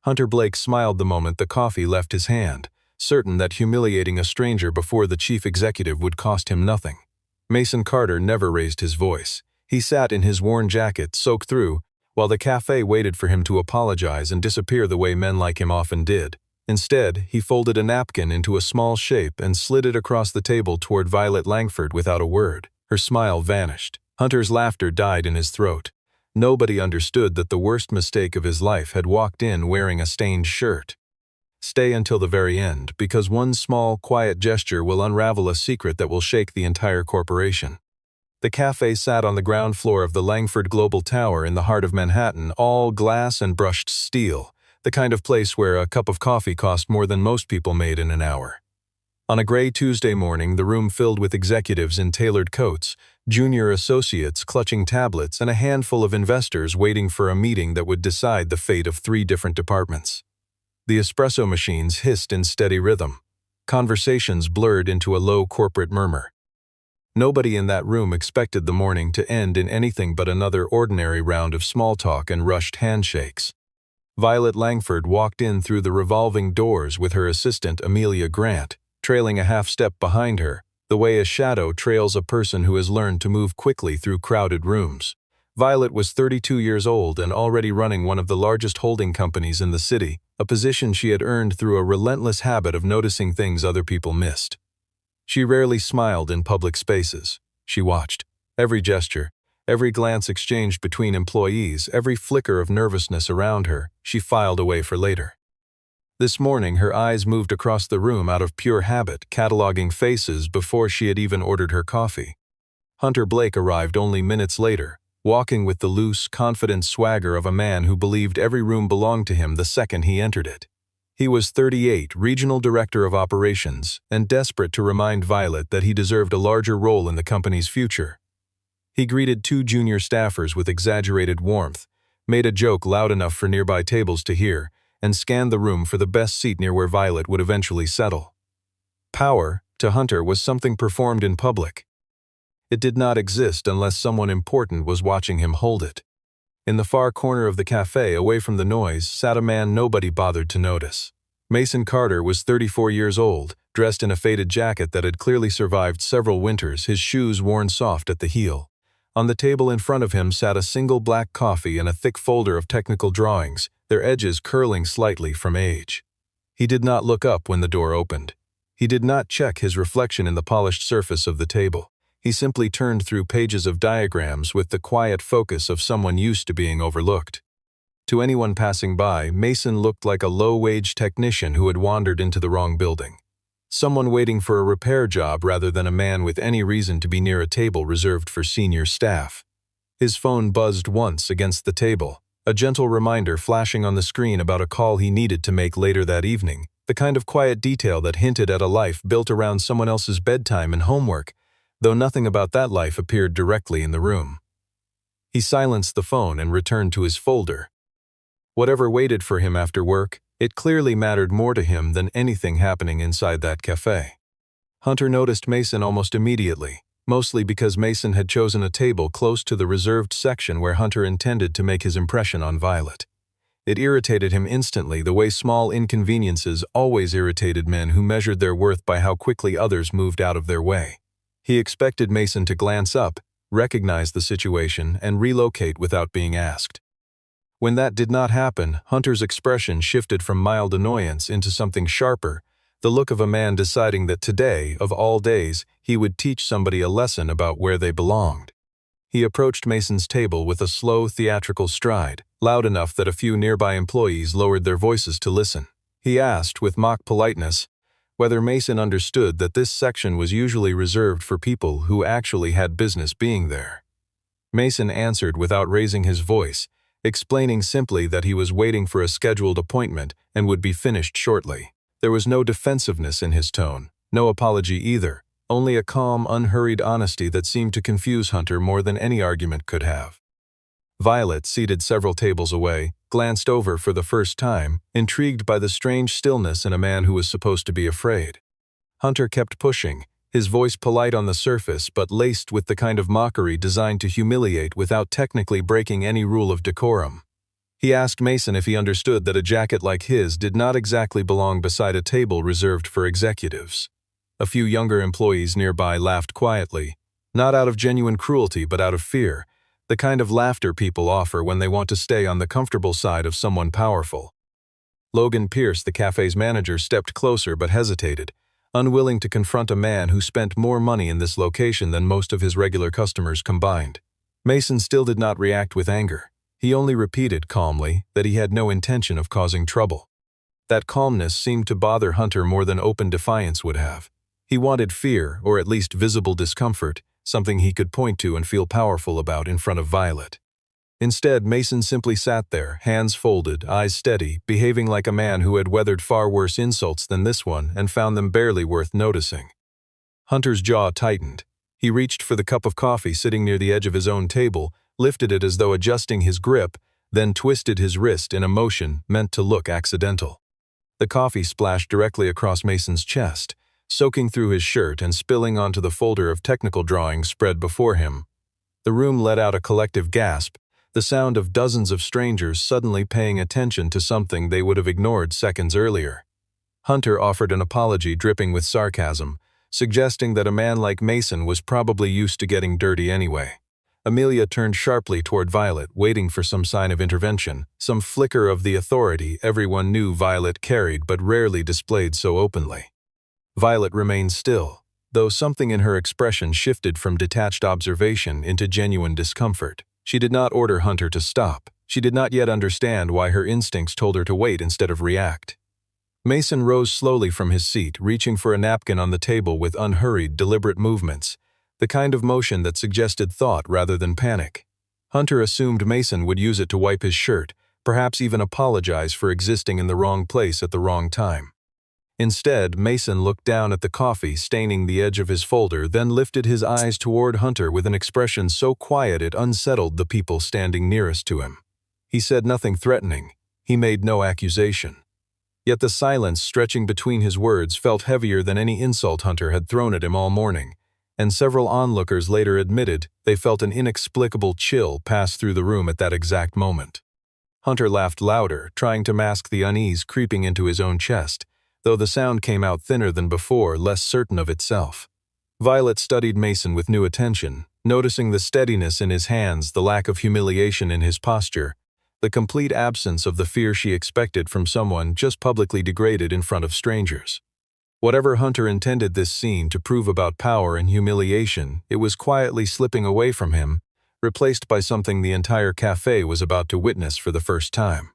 Hunter Blake smiled the moment the coffee left his hand, certain that humiliating a stranger before the chief executive would cost him nothing. Mason Carter never raised his voice. He sat in his worn jacket, soaked through, while the cafe waited for him to apologize and disappear the way men like him often did. Instead, he folded a napkin into a small shape and slid it across the table toward Violet Langford without a word. Her smile vanished. Hunter's laughter died in his throat. Nobody understood that the worst mistake of his life had walked in wearing a stained shirt. Stay until the very end, because one small, quiet gesture will unravel a secret that will shake the entire corporation. The cafe sat on the ground floor of the Langford Global Tower in the heart of Manhattan, all glass and brushed steel, the kind of place where a cup of coffee cost more than most people made in an hour. On a gray Tuesday morning, the room filled with executives in tailored coats, junior associates clutching tablets, and a handful of investors waiting for a meeting that would decide the fate of 3 different departments. The espresso machines hissed in steady rhythm. Conversations blurred into a low corporate murmur. Nobody in that room expected the morning to end in anything but another ordinary round of small talk and rushed handshakes. Violet Langford walked in through the revolving doors with her assistant Amelia Grant, trailing a half step behind her, the way a shadow trails a person who has learned to move quickly through crowded rooms. Violet was 32 years old and already running one of the largest holding companies in the city, a position she had earned through a relentless habit of noticing things other people missed. She rarely smiled in public spaces. She watched. Every gesture, every glance exchanged between employees, every flicker of nervousness around her, she filed away for later. This morning, her eyes moved across the room out of pure habit, cataloging faces before she had even ordered her coffee. Hunter Blake arrived only minutes later, walking with the loose, confident swagger of a man who believed every room belonged to him the second he entered it. He was 38, regional director of operations, and desperate to remind Violet that he deserved a larger role in the company's future. He greeted 2 junior staffers with exaggerated warmth, made a joke loud enough for nearby tables to hear, and scanned the room for the best seat near where Violet would eventually settle. Power, to Hunter, was something performed in public. It did not exist unless someone important was watching him hold it. In the far corner of the cafe, away from the noise, sat a man nobody bothered to notice. Mason Carter was 34 years old, dressed in a faded jacket that had clearly survived several winters, his shoes worn soft at the heel. On the table in front of him sat a single black coffee and a thick folder of technical drawings, their edges curling slightly from age. He did not look up when the door opened. He did not check his reflection in the polished surface of the table. He simply turned through pages of diagrams with the quiet focus of someone used to being overlooked. To anyone passing by, Mason looked like a low-wage technician who had wandered into the wrong building. Someone waiting for a repair job rather than a man with any reason to be near a table reserved for senior staff. His phone buzzed once against the table, a gentle reminder flashing on the screen about a call he needed to make later that evening, the kind of quiet detail that hinted at a life built around someone else's bedtime and homework, though nothing about that life appeared directly in the room. He silenced the phone and returned to his folder. Whatever waited for him after work, it clearly mattered more to him than anything happening inside that cafe. Hunter noticed Mason almost immediately, mostly because Mason had chosen a table close to the reserved section where Hunter intended to make his impression on Violet. It irritated him instantly the way small inconveniences always irritated men who measured their worth by how quickly others moved out of their way. He expected Mason to glance up, recognize the situation, and relocate without being asked. When that did not happen, Hunter's expression shifted from mild annoyance into something sharper, the look of a man deciding that today, of all days, he would teach somebody a lesson about where they belonged. He approached Mason's table with a slow, theatrical stride, loud enough that a few nearby employees lowered their voices to listen. He asked, with mock politeness, whether Mason understood that this section was usually reserved for people who actually had business being there. Mason answered without raising his voice, explaining simply that he was waiting for a scheduled appointment and would be finished shortly. There was no defensiveness in his tone, no apology either, only a calm, unhurried honesty that seemed to confuse Hunter more than any argument could have. Violet, seated several tables away, glanced over for the first time, intrigued by the strange stillness in a man who was supposed to be afraid. Hunter kept pushing, his voice polite on the surface but laced with the kind of mockery designed to humiliate without technically breaking any rule of decorum. He asked Mason if he understood that a jacket like his did not exactly belong beside a table reserved for executives. A few younger employees nearby laughed quietly, not out of genuine cruelty but out of fear, the kind of laughter people offer when they want to stay on the comfortable side of someone powerful. Logan Pierce, the cafe's manager, stepped closer but hesitated, unwilling to confront a man who spent more money in this location than most of his regular customers combined. Mason still did not react with anger. He only repeated calmly that he had no intention of causing trouble. That calmness seemed to bother Hunter more than open defiance would have. He wanted fear, or at least visible discomfort, something he could point to and feel powerful about in front of Violet. Instead, Mason simply sat there, hands folded, eyes steady, behaving like a man who had weathered far worse insults than this one and found them barely worth noticing. Hunter's jaw tightened. He reached for the cup of coffee sitting near the edge of his own table, lifted it as though adjusting his grip, then twisted his wrist in a motion meant to look accidental. The coffee splashed directly across Mason's chest, soaking through his shirt and spilling onto the folder of technical drawings spread before him. The room let out a collective gasp, the sound of dozens of strangers suddenly paying attention to something they would have ignored seconds earlier. Hunter offered an apology dripping with sarcasm, suggesting that a man like Mason was probably used to getting dirty anyway. Amelia turned sharply toward Violet, waiting for some sign of intervention, some flicker of the authority everyone knew Violet carried but rarely displayed so openly. Violet remained still, though something in her expression shifted from detached observation into genuine discomfort. She did not order Hunter to stop. She did not yet understand why her instincts told her to wait instead of react. Mason rose slowly from his seat, reaching for a napkin on the table with unhurried, deliberate movements, the kind of motion that suggested thought rather than panic. Hunter assumed Mason would use it to wipe his shirt, perhaps even apologize for existing in the wrong place at the wrong time. Instead, Mason looked down at the coffee staining the edge of his folder, then lifted his eyes toward Hunter with an expression so quiet it unsettled the people standing nearest to him. He said nothing threatening. He made no accusation. Yet the silence stretching between his words felt heavier than any insult Hunter had thrown at him all morning, and several onlookers later admitted they felt an inexplicable chill pass through the room at that exact moment. Hunter laughed louder, trying to mask the unease creeping into his own chest, though the sound came out thinner than before, less certain of itself. Violet studied Mason with new attention, noticing the steadiness in his hands, the lack of humiliation in his posture, the complete absence of the fear she expected from someone just publicly degraded in front of strangers. Whatever Hunter intended this scene to prove about power and humiliation, it was quietly slipping away from him, replaced by something the entire cafe was about to witness for the first time.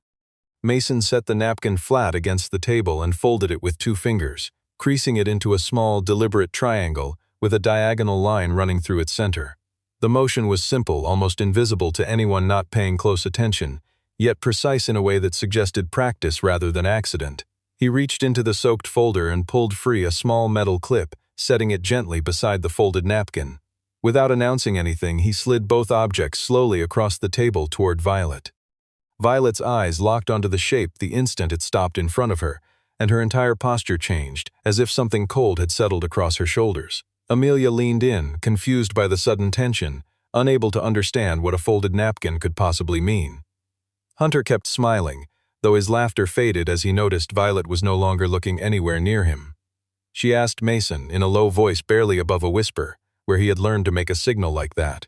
Mason set the napkin flat against the table and folded it with 2 fingers, creasing it into a small, deliberate triangle with a diagonal line running through its center. The motion was simple, almost invisible to anyone not paying close attention, yet precise in a way that suggested practice rather than accident. He reached into the soaked folder and pulled free a small metal clip, setting it gently beside the folded napkin. Without announcing anything, he slid both objects slowly across the table toward Violet. Violet's eyes locked onto the shape the instant it stopped in front of her, and her entire posture changed, as if something cold had settled across her shoulders. Amelia leaned in, confused by the sudden tension, unable to understand what a folded napkin could possibly mean. Hunter kept smiling, though his laughter faded as he noticed Violet was no longer looking anywhere near him. She asked Mason, in a low voice barely above a whisper, where he had learned to make a signal like that.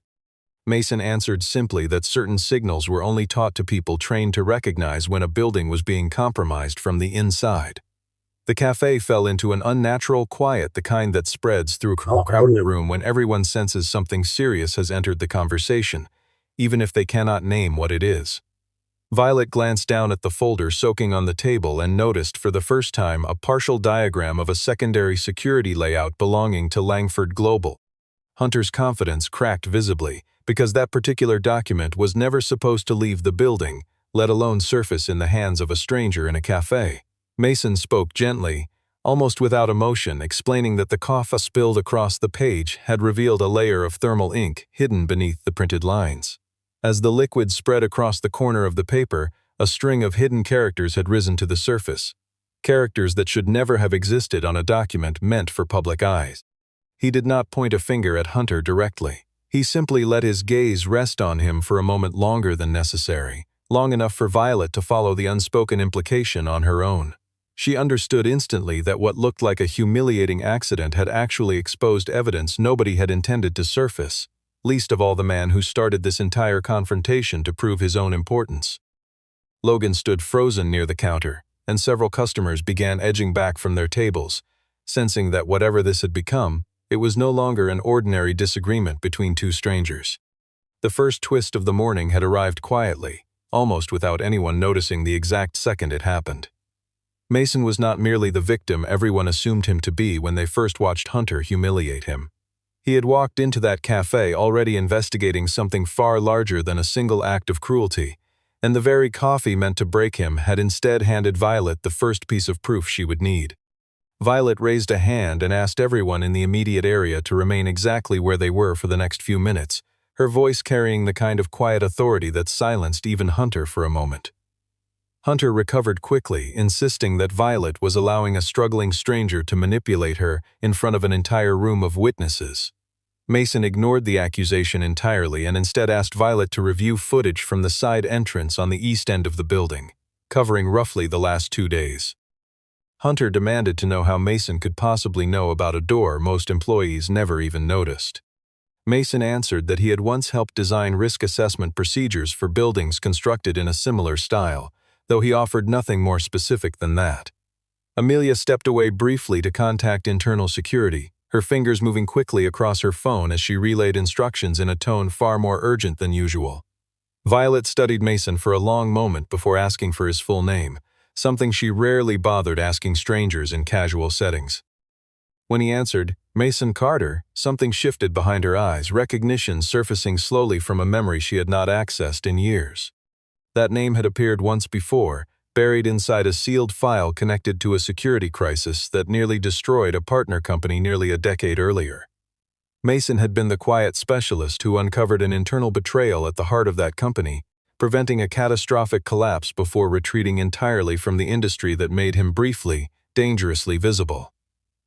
Mason answered simply that certain signals were only taught to people trained to recognize when a building was being compromised from the inside. The cafe fell into an unnatural quiet, the kind that spreads through a crowded room when everyone senses something serious has entered the conversation, even if they cannot name what it is. Violet glanced down at the folder soaking on the table and noticed for the first time a partial diagram of a secondary security layout belonging to Langford Global. Hunter's confidence cracked visibly, because that particular document was never supposed to leave the building, let alone surface in the hands of a stranger in a cafe. Mason spoke gently, almost without emotion, explaining that the coffee spilled across the page had revealed a layer of thermal ink hidden beneath the printed lines. As the liquid spread across the corner of the paper, a string of hidden characters had risen to the surface, characters that should never have existed on a document meant for public eyes. He did not point a finger at Hunter directly. He simply let his gaze rest on him for a moment longer than necessary, long enough for Violet to follow the unspoken implication on her own. She understood instantly that what looked like a humiliating accident had actually exposed evidence nobody had intended to surface, least of all the man who started this entire confrontation to prove his own importance. Logan stood frozen near the counter, and several customers began edging back from their tables, sensing that whatever this had become, it was no longer an ordinary disagreement between two strangers. The first twist of the morning had arrived quietly, almost without anyone noticing the exact second it happened. Mason was not merely the victim everyone assumed him to be when they first watched Hunter humiliate him. He had walked into that cafe already investigating something far larger than a single act of cruelty, and the very coffee meant to break him had instead handed Violet the first piece of proof she would need. Violet raised a hand and asked everyone in the immediate area to remain exactly where they were for the next few minutes, her voice carrying the kind of quiet authority that silenced even Hunter for a moment. Hunter recovered quickly, insisting that Violet was allowing a struggling stranger to manipulate her in front of an entire room of witnesses. Mason ignored the accusation entirely and instead asked Violet to review footage from the side entrance on the east end of the building, covering roughly the last 2 days. Hunter demanded to know how Mason could possibly know about a door most employees never even noticed. Mason answered that he had once helped design risk assessment procedures for buildings constructed in a similar style, though he offered nothing more specific than that. Amelia stepped away briefly to contact internal security, her fingers moving quickly across her phone as she relayed instructions in a tone far more urgent than usual. Violet studied Mason for a long moment before asking for his full name, something she rarely bothered asking strangers in casual settings. When he answered, "Mason Carter," something shifted behind her eyes, recognition surfacing slowly from a memory she had not accessed in years. That name had appeared once before, buried inside a sealed file connected to a security crisis that nearly destroyed a partner company nearly a decade earlier. Mason had been the quiet specialist who uncovered an internal betrayal at the heart of that company, preventing a catastrophic collapse before retreating entirely from the industry that made him briefly, dangerously visible.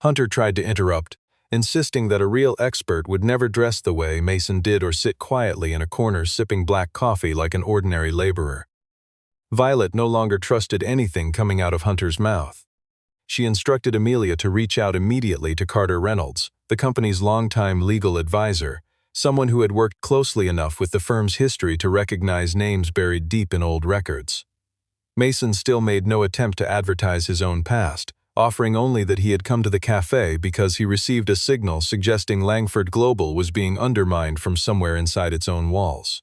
Hunter tried to interrupt, insisting that a real expert would never dress the way Mason did or sit quietly in a corner sipping black coffee like an ordinary laborer. Violet no longer trusted anything coming out of Hunter's mouth. She instructed Amelia to reach out immediately to Carter Reynolds, the company's longtime legal advisor, someone who had worked closely enough with the firm's history to recognize names buried deep in old records. Mason still made no attempt to advertise his own past, offering only that he had come to the cafe because he received a signal suggesting Langford Global was being undermined from somewhere inside its own walls.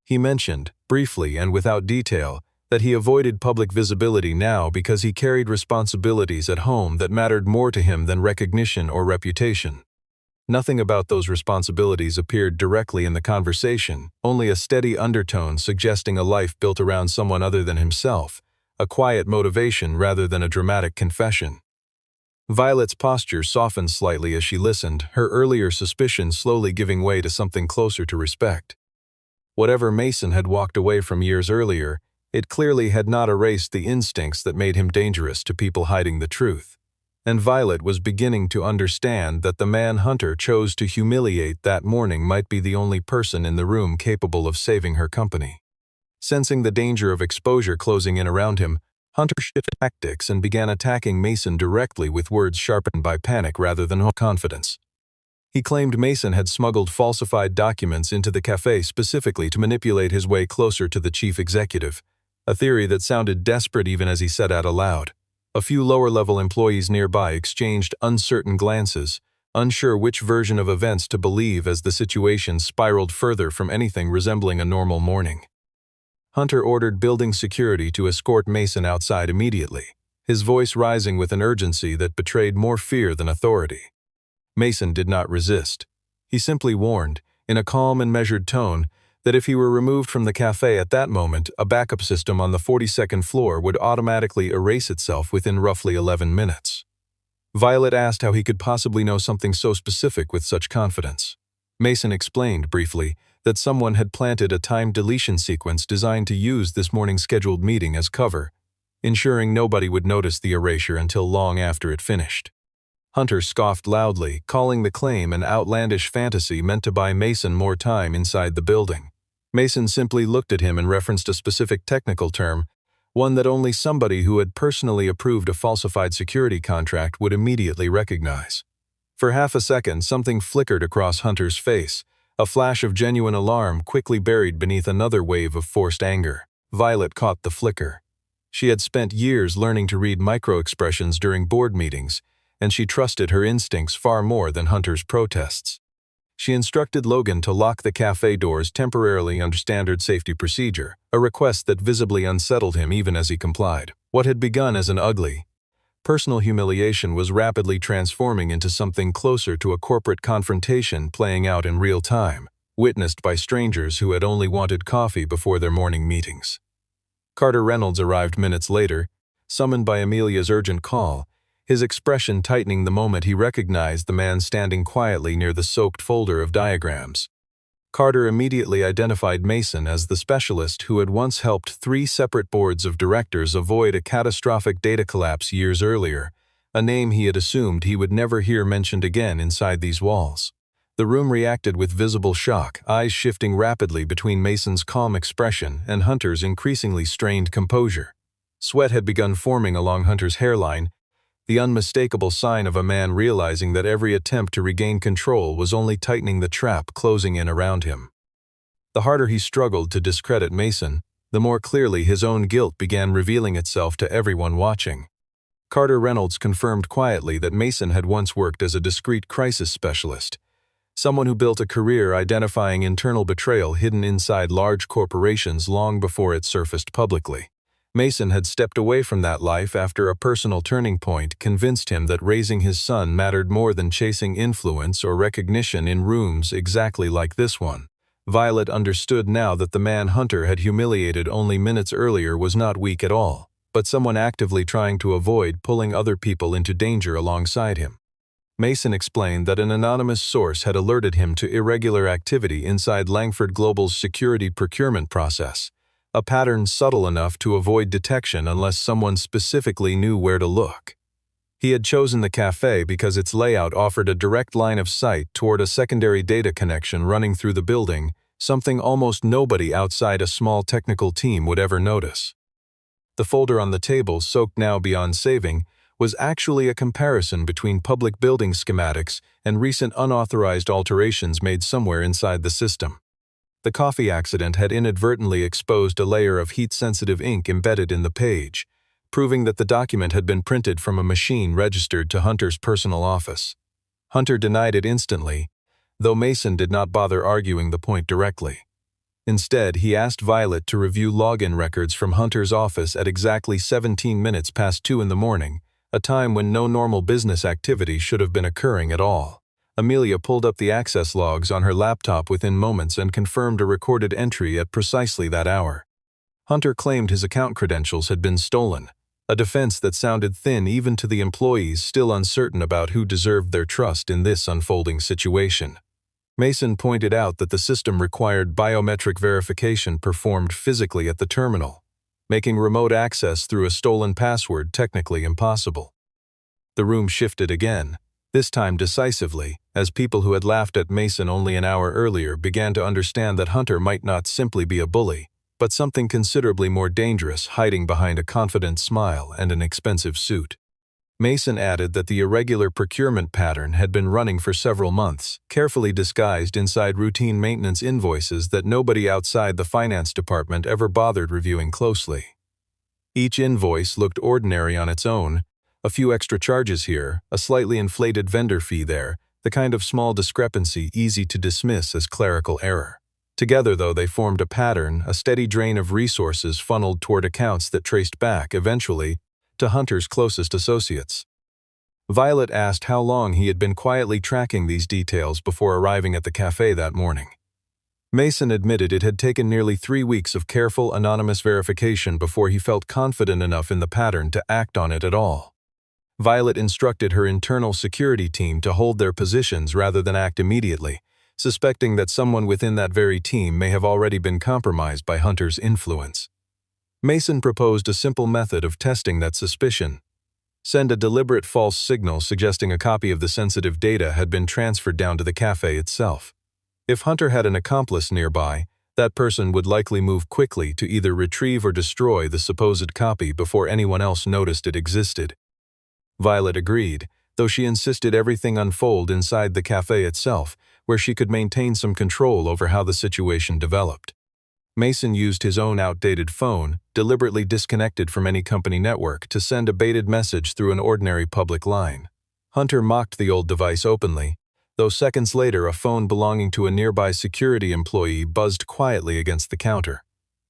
He mentioned, briefly and without detail, that he avoided public visibility now because he carried responsibilities at home that mattered more to him than recognition or reputation. Nothing about those responsibilities appeared directly in the conversation, only a steady undertone suggesting a life built around someone other than himself, a quiet motivation rather than a dramatic confession. Violet's posture softened slightly as she listened, her earlier suspicion slowly giving way to something closer to respect. Whatever Mason had walked away from years earlier, it clearly had not erased the instincts that made him dangerous to people hiding the truth. And Violet was beginning to understand that the man Hunter chose to humiliate that morning might be the only person in the room capable of saving her company. Sensing the danger of exposure closing in around him, Hunter shifted tactics and began attacking Mason directly with words sharpened by panic rather than confidence. He claimed Mason had smuggled falsified documents into the cafe specifically to manipulate his way closer to the chief executive, a theory that sounded desperate even as he said it aloud. A few lower-level employees nearby exchanged uncertain glances, unsure which version of events to believe as the situation spiraled further from anything resembling a normal morning. Hunter ordered building security to escort Mason outside immediately, his voice rising with an urgency that betrayed more fear than authority. Mason did not resist. He simply warned, in a calm and measured tone, that if he were removed from the cafe at that moment, a backup system on the 42nd floor would automatically erase itself within roughly 11 minutes. Violet asked how he could possibly know something so specific with such confidence. Mason explained, briefly, that someone had planted a timed deletion sequence designed to use this morning's scheduled meeting as cover, ensuring nobody would notice the erasure until long after it finished. Hunter scoffed loudly, calling the claim an outlandish fantasy meant to buy Mason more time inside the building. Mason simply looked at him and referenced a specific technical term, one that only somebody who had personally approved a falsified security contract would immediately recognize. For half a second, something flickered across Hunter's face, a flash of genuine alarm quickly buried beneath another wave of forced anger. Violet caught the flicker. She had spent years learning to read micro-expressions during board meetings, and she trusted her instincts far more than Hunter's protests. She instructed Logan to lock the cafe doors temporarily under standard safety procedure, a request that visibly unsettled him even as he complied. What had begun as an ugly, personal humiliation was rapidly transforming into something closer to a corporate confrontation playing out in real time, witnessed by strangers who had only wanted coffee before their morning meetings. Carter Reynolds arrived minutes later, summoned by Amelia's urgent call, his expression tightening the moment he recognized the man standing quietly near the soaked folder of diagrams. Carter immediately identified Mason as the specialist who had once helped 3 separate boards of directors avoid a catastrophic data collapse years earlier, a name he had assumed he would never hear mentioned again inside these walls. The room reacted with visible shock, eyes shifting rapidly between Mason's calm expression and Hunter's increasingly strained composure. Sweat had begun forming along Hunter's hairline, the unmistakable sign of a man realizing that every attempt to regain control was only tightening the trap closing in around him. The harder he struggled to discredit Mason, the more clearly his own guilt began revealing itself to everyone watching. Carter Reynolds confirmed quietly that Mason had once worked as a discreet crisis specialist, someone who built a career identifying internal betrayal hidden inside large corporations long before it surfaced publicly. Mason had stepped away from that life after a personal turning point convinced him that raising his son mattered more than chasing influence or recognition in rooms exactly like this one. Violet understood now that the man Hunter had humiliated only minutes earlier was not weak at all, but someone actively trying to avoid pulling other people into danger alongside him. Mason explained that an anonymous source had alerted him to irregular activity inside Langford Global's security procurement process, a pattern subtle enough to avoid detection unless someone specifically knew where to look. He had chosen the cafe because its layout offered a direct line of sight toward a secondary data connection running through the building, something almost nobody outside a small technical team would ever notice. The folder on the table, soaked now beyond saving, was actually a comparison between public building schematics and recent unauthorized alterations made somewhere inside the system. The coffee accident had inadvertently exposed a layer of heat-sensitive ink embedded in the page, proving that the document had been printed from a machine registered to Hunter's personal office. Hunter denied it instantly, though Mason did not bother arguing the point directly. Instead, he asked Violet to review login records from Hunter's office at exactly 17 minutes past 2 in the morning, a time when no normal business activity should have been occurring at all. Amelia pulled up the access logs on her laptop within moments and confirmed a recorded entry at precisely that hour. Hunter claimed his account credentials had been stolen, a defense that sounded thin even to the employees still uncertain about who deserved their trust in this unfolding situation. Mason pointed out that the system required biometric verification performed physically at the terminal, making remote access through a stolen password technically impossible. The room shifted again, this time decisively, as people who had laughed at Mason only an hour earlier began to understand that Hunter might not simply be a bully, but something considerably more dangerous hiding behind a confident smile and an expensive suit. Mason added that the irregular procurement pattern had been running for several months, carefully disguised inside routine maintenance invoices that nobody outside the finance department ever bothered reviewing closely. Each invoice looked ordinary on its own, a few extra charges here, a slightly inflated vendor fee there, the kind of small discrepancy easy to dismiss as clerical error. Together, though, they formed a pattern, a steady drain of resources funneled toward accounts that traced back, eventually, to Hunter's closest associates. Violet asked how long he had been quietly tracking these details before arriving at the cafe that morning. Mason admitted it had taken nearly 3 weeks of careful, anonymous verification before he felt confident enough in the pattern to act on it at all. Violet instructed her internal security team to hold their positions rather than act immediately, suspecting that someone within that very team may have already been compromised by Hunter's influence. Mason proposed a simple method of testing that suspicion. Send a deliberate false signal suggesting a copy of the sensitive data had been transferred down to the cafe itself. If Hunter had an accomplice nearby, That person would likely move quickly to either retrieve or destroy the supposed copy before anyone else noticed it existed. Violet agreed, though she insisted everything unfold inside the cafe itself, where she could maintain some control over how the situation developed. Mason used his own outdated phone, deliberately disconnected from any company network, to send a baited message through an ordinary public line. Hunter mocked the old device openly, though seconds later a phone belonging to a nearby security employee buzzed quietly against the counter.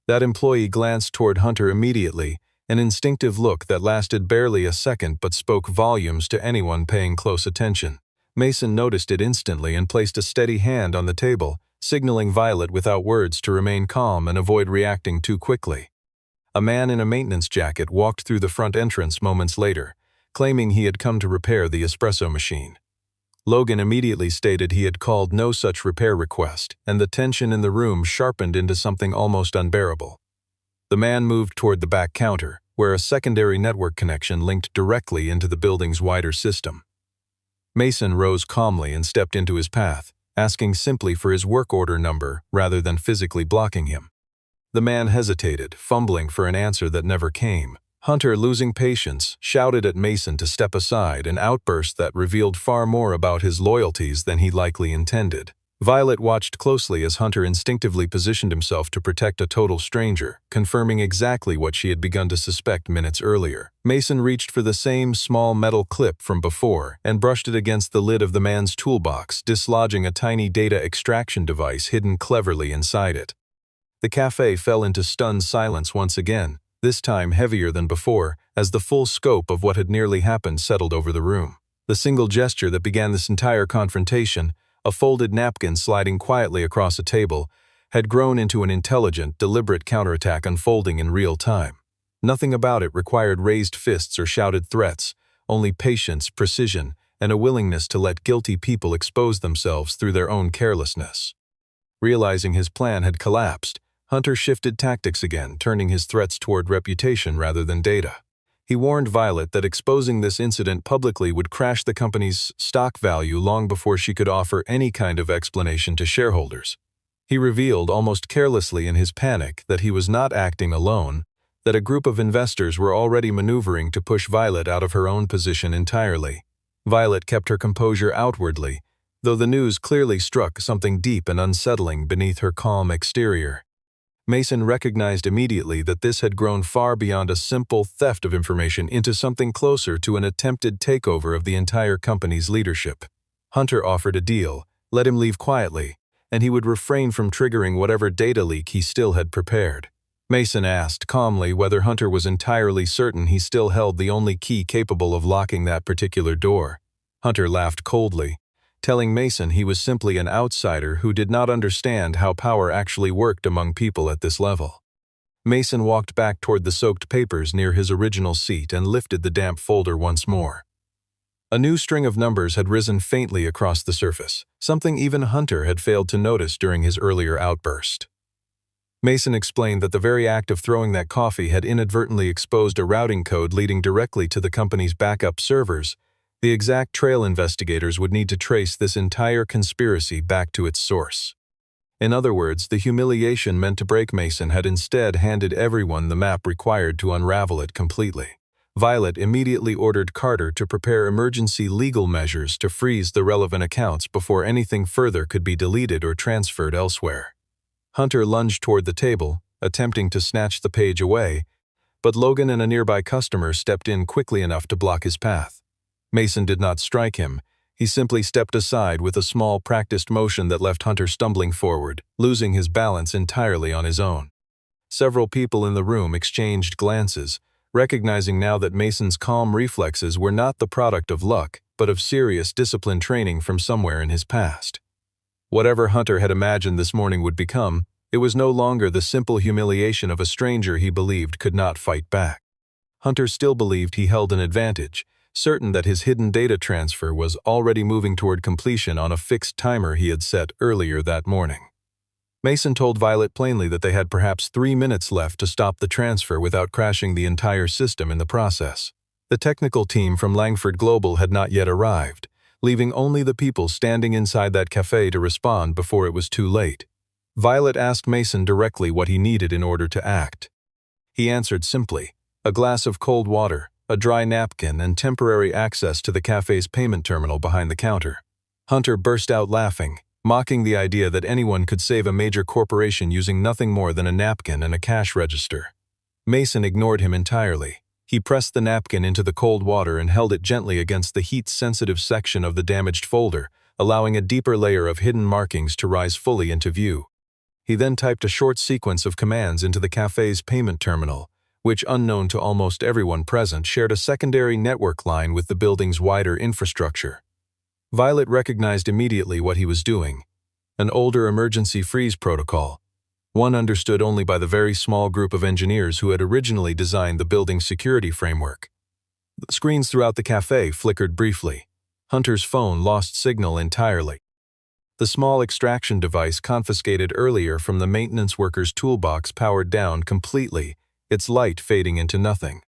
That employee glanced toward Hunter immediately, an instinctive look that lasted barely a second but spoke volumes to anyone paying close attention. Mason noticed it instantly and placed a steady hand on the table, signaling Violet without words to remain calm and avoid reacting too quickly. A man in a maintenance jacket walked through the front entrance moments later, claiming he had come to repair the espresso machine. Logan immediately stated he had called no such repair request, and the tension in the room sharpened into something almost unbearable. The man moved toward the back counter, where a secondary network connection linked directly into the building's wider system. Mason rose calmly and stepped into his path, asking simply for his work order number rather than physically blocking him. The man hesitated, fumbling for an answer that never came. Hunter, losing patience, shouted at Mason to step aside, an outburst that revealed far more about his loyalties than he likely intended. Violet watched closely as Hunter instinctively positioned himself to protect a total stranger, confirming exactly what she had begun to suspect minutes earlier. Mason reached for the same small metal clip from before and brushed it against the lid of the man's toolbox, dislodging a tiny data extraction device hidden cleverly inside it. The cafe fell into stunned silence once again, this time heavier than before, as the full scope of what had nearly happened settled over the room. The single gesture that began this entire confrontation, a folded napkin sliding quietly across a table, had grown into an intelligent, deliberate counterattack unfolding in real time. Nothing about it required raised fists or shouted threats, only patience, precision, and a willingness to let guilty people expose themselves through their own carelessness. Realizing his plan had collapsed, Hunter shifted tactics again, turning his threats toward reputation rather than data. He warned Violet that exposing this incident publicly would crash the company's stock value long before she could offer any kind of explanation to shareholders. He revealed almost carelessly in his panic that he was not acting alone, that a group of investors were already maneuvering to push Violet out of her own position entirely. Violet kept her composure outwardly, though the news clearly struck something deep and unsettling beneath her calm exterior. Mason recognized immediately that this had grown far beyond a simple theft of information into something closer to an attempted takeover of the entire company's leadership. Hunter offered a deal, let him leave quietly, and he would refrain from triggering whatever data leak he still had prepared. Mason asked calmly whether Hunter was entirely certain he still held the only key capable of locking that particular door. Hunter laughed coldly, telling Mason he was simply an outsider who did not understand how power actually worked among people at this level. Mason walked back toward the soaked papers near his original seat and lifted the damp folder once more. A new string of numbers had risen faintly across the surface, something even Hunter had failed to notice during his earlier outburst. Mason explained that the very act of throwing that coffee had inadvertently exposed a routing code leading directly to the company's backup servers. The exact trail investigators would need to trace this entire conspiracy back to its source. In other words, the humiliation meant to break Mason had instead handed everyone the map required to unravel it completely. Violet immediately ordered Carter to prepare emergency legal measures to freeze the relevant accounts before anything further could be deleted or transferred elsewhere. Hunter lunged toward the table, attempting to snatch the page away, but Logan and a nearby customer stepped in quickly enough to block his path. Mason did not strike him. He simply stepped aside with a small, practiced motion that left Hunter stumbling forward, losing his balance entirely on his own. Several people in the room exchanged glances, recognizing now that Mason's calm reflexes were not the product of luck, but of serious discipline training from somewhere in his past. Whatever Hunter had imagined this morning would become, it was no longer the simple humiliation of a stranger he believed could not fight back. Hunter still believed he held an advantage, certain that his hidden data transfer was already moving toward completion on a fixed timer he had set earlier that morning. Mason told Violet plainly that they had perhaps 3 minutes left to stop the transfer without crashing the entire system in the process. The technical team from Langford Global had not yet arrived, leaving only the people standing inside that cafe to respond before it was too late. Violet asked Mason directly what he needed in order to act. He answered simply, a glass of cold water, a dry napkin, and temporary access to the cafe's payment terminal behind the counter. Hunter burst out laughing, mocking the idea that anyone could save a major corporation using nothing more than a napkin and a cash register. Mason ignored him entirely. He pressed the napkin into the cold water and held it gently against the heat-sensitive section of the damaged folder, allowing a deeper layer of hidden markings to rise fully into view. He then typed a short sequence of commands into the cafe's payment terminal, which, unknown to almost everyone present, shared a secondary network line with the building's wider infrastructure. Violet recognized immediately what he was doing: an older emergency freeze protocol, one understood only by the very small group of engineers who had originally designed the building's security framework. The screens throughout the cafe flickered briefly. Hunter's phone lost signal entirely. The small extraction device confiscated earlier from the maintenance worker's toolbox powered down completely, its light fading into nothing.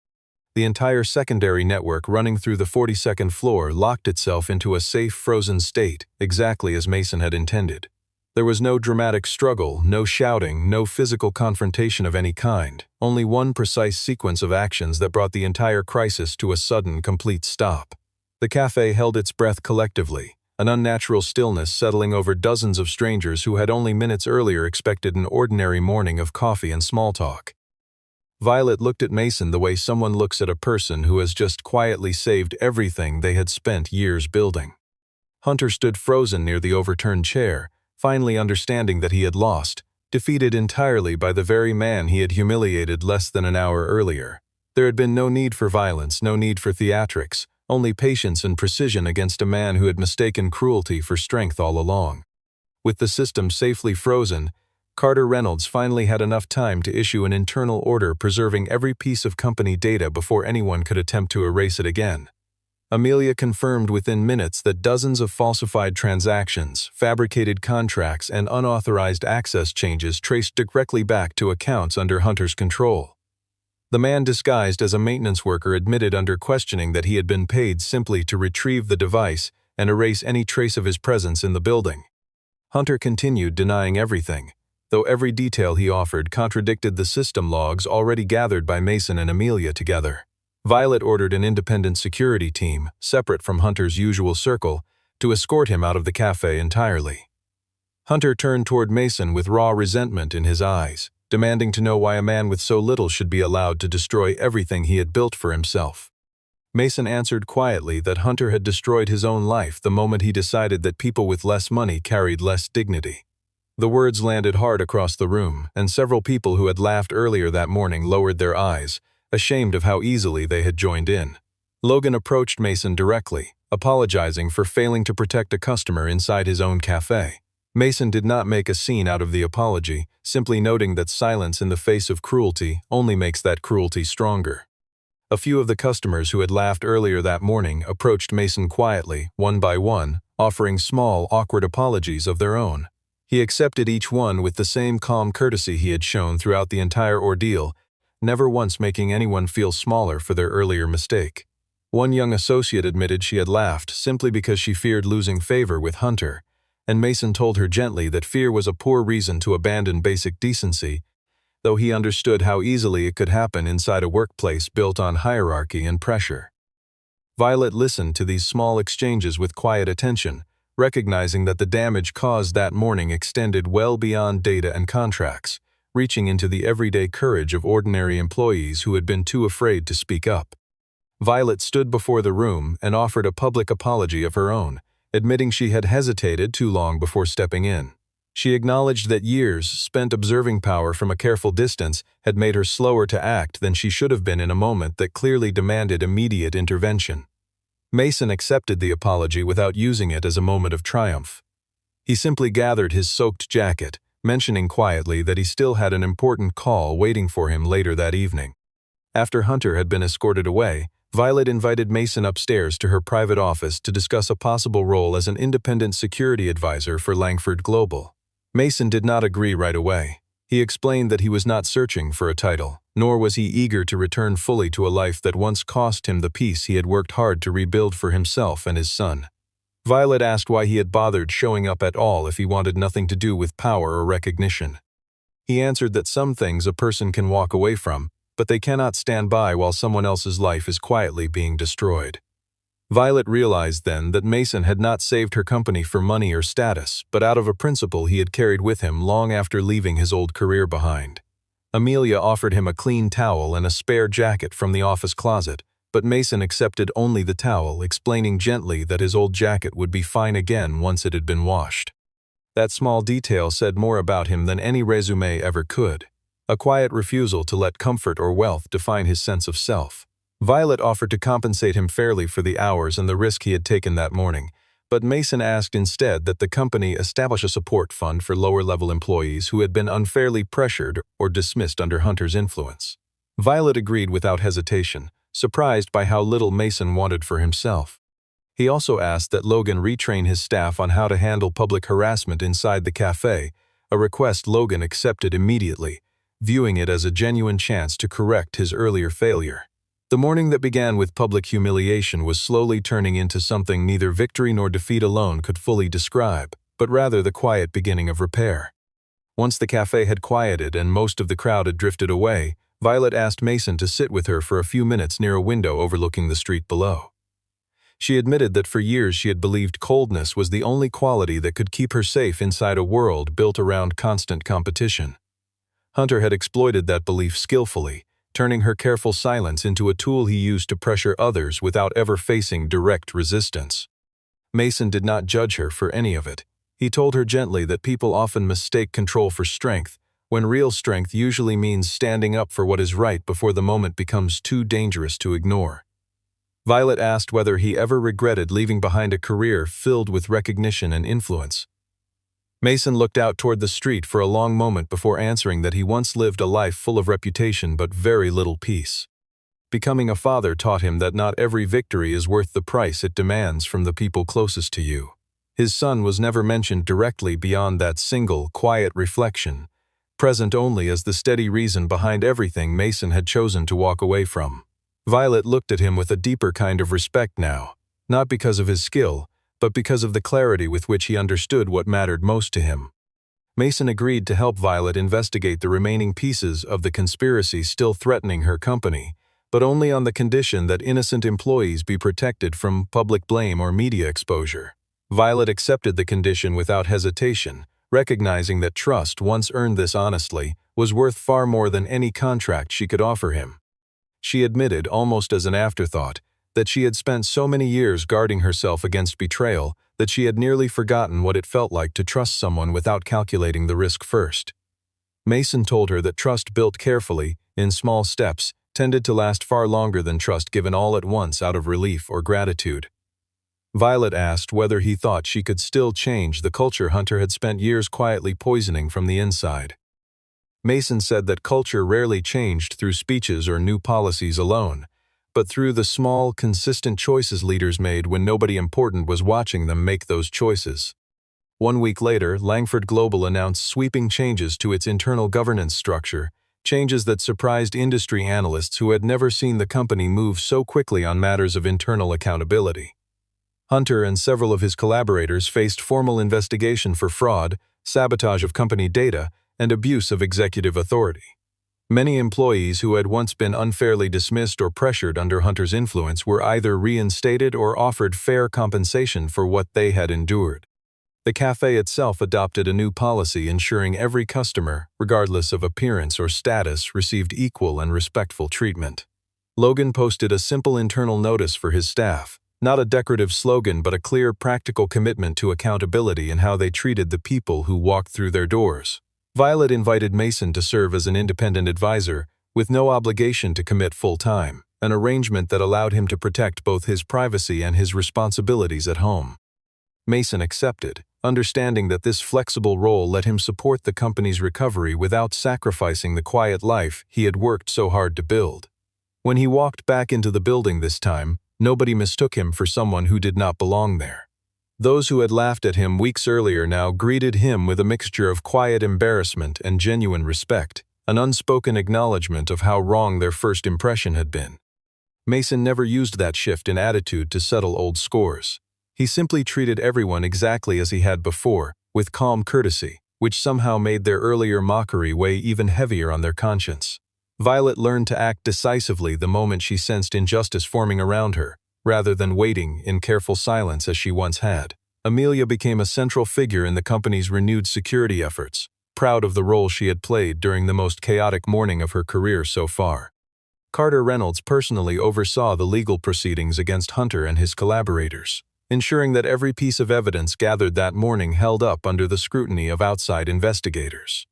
The entire secondary network running through the 42nd floor locked itself into a safe frozen state, exactly as Mason had intended. There was no dramatic struggle, no shouting, no physical confrontation of any kind, only one precise sequence of actions that brought the entire crisis to a sudden, complete stop. The cafe held its breath collectively, an unnatural stillness settling over dozens of strangers who had only minutes earlier expected an ordinary morning of coffee and small talk. Violet looked at Mason the way someone looks at a person who has just quietly saved everything they had spent years building. Hunter stood frozen near the overturned chair, finally understanding that he had lost, defeated entirely by the very man he had humiliated less than an hour earlier. There had been no need for violence, no need for theatrics, only patience and precision against a man who had mistaken cruelty for strength all along. With the system safely frozen, Carter Reynolds finally had enough time to issue an internal order preserving every piece of company data before anyone could attempt to erase it again. Amelia confirmed within minutes that dozens of falsified transactions, fabricated contracts, and unauthorized access changes traced directly back to accounts under Hunter's control. The man disguised as a maintenance worker admitted under questioning that he had been paid simply to retrieve the device and erase any trace of his presence in the building. Hunter continued denying everything, though every detail he offered contradicted the system logs already gathered by Mason and Amelia together. Violet ordered an independent security team, separate from Hunter's usual circle, to escort him out of the cafe entirely. Hunter turned toward Mason with raw resentment in his eyes, demanding to know why a man with so little should be allowed to destroy everything he had built for himself. Mason answered quietly that Hunter had destroyed his own life the moment he decided that people with less money carried less dignity. The words landed hard across the room, and several people who had laughed earlier that morning lowered their eyes, ashamed of how easily they had joined in. Logan approached Mason directly, apologizing for failing to protect a customer inside his own cafe. Mason did not make a scene out of the apology, simply noting that silence in the face of cruelty only makes that cruelty stronger. A few of the customers who had laughed earlier that morning approached Mason quietly, one by one, offering small, awkward apologies of their own. He accepted each one with the same calm courtesy he had shown throughout the entire ordeal, never once making anyone feel smaller for their earlier mistake. One young associate admitted she had laughed simply because she feared losing favor with Hunter, and Mason told her gently that fear was a poor reason to abandon basic decency, though he understood how easily it could happen inside a workplace built on hierarchy and pressure. Violet listened to these small exchanges with quiet attention, recognizing that the damage caused that morning extended well beyond data and contracts, reaching into the everyday courage of ordinary employees who had been too afraid to speak up. Violet stood before the room and offered a public apology of her own, admitting she had hesitated too long before stepping in. She acknowledged that years spent observing power from a careful distance had made her slower to act than she should have been in a moment that clearly demanded immediate intervention. Mason accepted the apology without using it as a moment of triumph. He simply gathered his soaked jacket, mentioning quietly that he still had an important call waiting for him later that evening. After Hunter had been escorted away, Violet invited Mason upstairs to her private office to discuss a possible role as an independent security advisor for Langford Global. Mason did not agree right away. He explained that he was not searching for a title, nor was he eager to return fully to a life that once cost him the peace he had worked hard to rebuild for himself and his son. Violet asked why he had bothered showing up at all if he wanted nothing to do with power or recognition. He answered that some things a person can walk away from, but they cannot stand by while someone else's life is quietly being destroyed. Violet realized then that Mason had not saved her company for money or status, but out of a principle he had carried with him long after leaving his old career behind. Amelia offered him a clean towel and a spare jacket from the office closet, but Mason accepted only the towel, explaining gently that his old jacket would be fine again once it had been washed. That small detail said more about him than any resume ever could. A quiet refusal to let comfort or wealth define his sense of self. Violet offered to compensate him fairly for the hours and the risk he had taken that morning, but Mason asked instead that the company establish a support fund for lower-level employees who had been unfairly pressured or dismissed under Hunter's influence. Violet agreed without hesitation, surprised by how little Mason wanted for himself. He also asked that Logan retrain his staff on how to handle public harassment inside the cafe, a request Logan accepted immediately, viewing it as a genuine chance to correct his earlier failure. The morning that began with public humiliation was slowly turning into something neither victory nor defeat alone could fully describe, but rather the quiet beginning of repair. Once the cafe had quieted and most of the crowd had drifted away, Violet asked Mason to sit with her for a few minutes near a window overlooking the street below. She admitted that for years she had believed coldness was the only quality that could keep her safe inside a world built around constant competition. Hunter had exploited that belief skillfully, turning her careful silence into a tool he used to pressure others without ever facing direct resistance. Mason did not judge her for any of it. He told her gently that people often mistake control for strength, when real strength usually means standing up for what is right before the moment becomes too dangerous to ignore. Violet asked whether he ever regretted leaving behind a career filled with recognition and influence. Mason looked out toward the street for a long moment before answering that he once lived a life full of reputation but very little peace. Becoming a father taught him that not every victory is worth the price it demands from the people closest to you. His son was never mentioned directly beyond that single, quiet reflection, present only as the steady reason behind everything Mason had chosen to walk away from. Violet looked at him with a deeper kind of respect now, not because of his skill, but because of the clarity with which he understood what mattered most to him. Mason agreed to help Violet investigate the remaining pieces of the conspiracy still threatening her company, but only on the condition that innocent employees be protected from public blame or media exposure. Violet accepted the condition without hesitation, recognizing that trust, once earned this honestly, was worth far more than any contract she could offer him. She admitted, almost as an afterthought, that she had spent so many years guarding herself against betrayal that she had nearly forgotten what it felt like to trust someone without calculating the risk first. Mason told her that trust built carefully, in small steps, tended to last far longer than trust given all at once out of relief or gratitude. Violet asked whether he thought she could still change the culture Hunter had spent years quietly poisoning from the inside. Mason said that culture rarely changed through speeches or new policies alone, but through the small, consistent choices leaders made when nobody important was watching them make those choices. 1 week later, Langford Global announced sweeping changes to its internal governance structure, changes that surprised industry analysts who had never seen the company move so quickly on matters of internal accountability. Hunter and several of his collaborators faced formal investigation for fraud, sabotage of company data, and abuse of executive authority. Many employees who had once been unfairly dismissed or pressured under Hunter's influence were either reinstated or offered fair compensation for what they had endured. The cafe itself adopted a new policy ensuring every customer, regardless of appearance or status, received equal and respectful treatment. Logan posted a simple internal notice for his staff, not a decorative slogan but a clear, practical commitment to accountability in how they treated the people who walked through their doors. Violet invited Mason to serve as an independent advisor, with no obligation to commit full-time, an arrangement that allowed him to protect both his privacy and his responsibilities at home. Mason accepted, understanding that this flexible role let him support the company's recovery without sacrificing the quiet life he had worked so hard to build. When he walked back into the building this time, nobody mistook him for someone who did not belong there. Those who had laughed at him weeks earlier now greeted him with a mixture of quiet embarrassment and genuine respect, an unspoken acknowledgement of how wrong their first impression had been. Mason never used that shift in attitude to settle old scores. He simply treated everyone exactly as he had before, with calm courtesy, which somehow made their earlier mockery weigh even heavier on their conscience. Violet learned to act decisively the moment she sensed injustice forming around her, rather than waiting in careful silence as she once had. Amelia became a central figure in the company's renewed security efforts, proud of the role she had played during the most chaotic morning of her career so far. Carter Reynolds personally oversaw the legal proceedings against Hunter and his collaborators, ensuring that every piece of evidence gathered that morning held up under the scrutiny of outside investigators.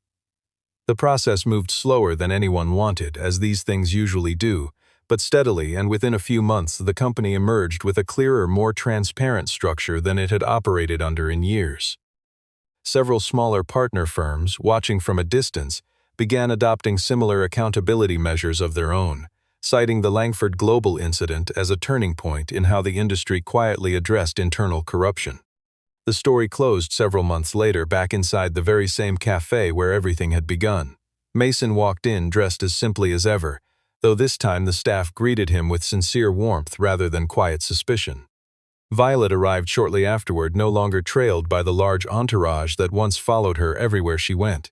The process moved slower than anyone wanted, as these things usually do, but steadily, and within a few months the company emerged with a clearer, more transparent structure than it had operated under in years. Several smaller partner firms, watching from a distance, began adopting similar accountability measures of their own, citing the Langford Global incident as a turning point in how the industry quietly addressed internal corruption. The story closed several months later back inside the very same cafe where everything had begun. Mason walked in dressed as simply as ever, though this time the staff greeted him with sincere warmth rather than quiet suspicion. Violet arrived shortly afterward, no longer trailed by the large entourage that once followed her everywhere she went.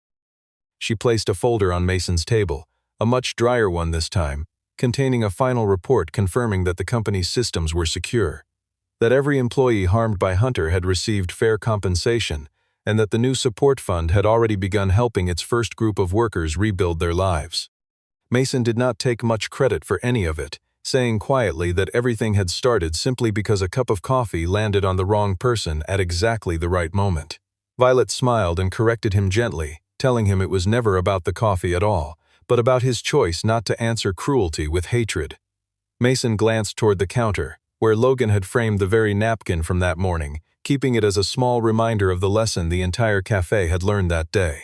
She placed a folder on Mason's table, a much drier one this time, containing a final report confirming that the company's systems were secure, that every employee harmed by Hunter had received fair compensation, and that the new support fund had already begun helping its first group of workers rebuild their lives. Mason did not take much credit for any of it, saying quietly that everything had started simply because a cup of coffee landed on the wrong person at exactly the right moment. Violet smiled and corrected him gently, telling him it was never about the coffee at all, but about his choice not to answer cruelty with hatred. Mason glanced toward the counter, where Logan had framed the very napkin from that morning, keeping it as a small reminder of the lesson the entire cafe had learned that day.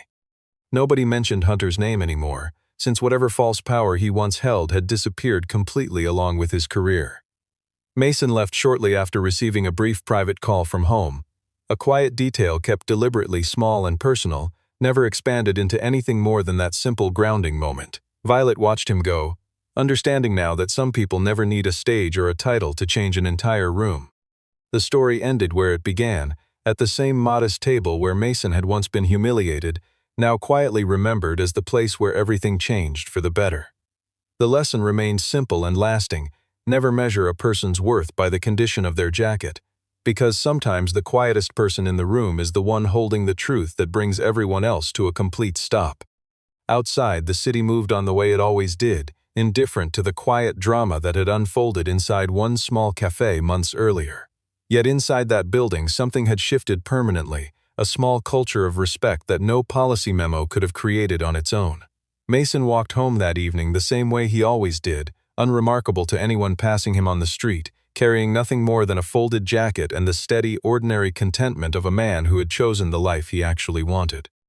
Nobody mentioned Hunter's name anymore, since whatever false power he once held had disappeared completely along with his career. Mason left shortly after receiving a brief private call from home. A quiet detail kept deliberately small and personal, never expanded into anything more than that simple grounding moment. Violet watched him go, understanding now that some people never need a stage or a title to change an entire room. The story ended where it began, at the same modest table where Mason had once been humiliated, now quietly remembered as the place where everything changed for the better. The lesson remained simple and lasting: never measure a person's worth by the condition of their jacket, because sometimes the quietest person in the room is the one holding the truth that brings everyone else to a complete stop. Outside, the city moved on the way it always did, indifferent to the quiet drama that had unfolded inside one small cafe months earlier. Yet inside that building something had shifted permanently, a small culture of respect that no policy memo could have created on its own. Mason walked home that evening the same way he always did, unremarkable to anyone passing him on the street, carrying nothing more than a folded jacket and the steady, ordinary contentment of a man who had chosen the life he actually wanted.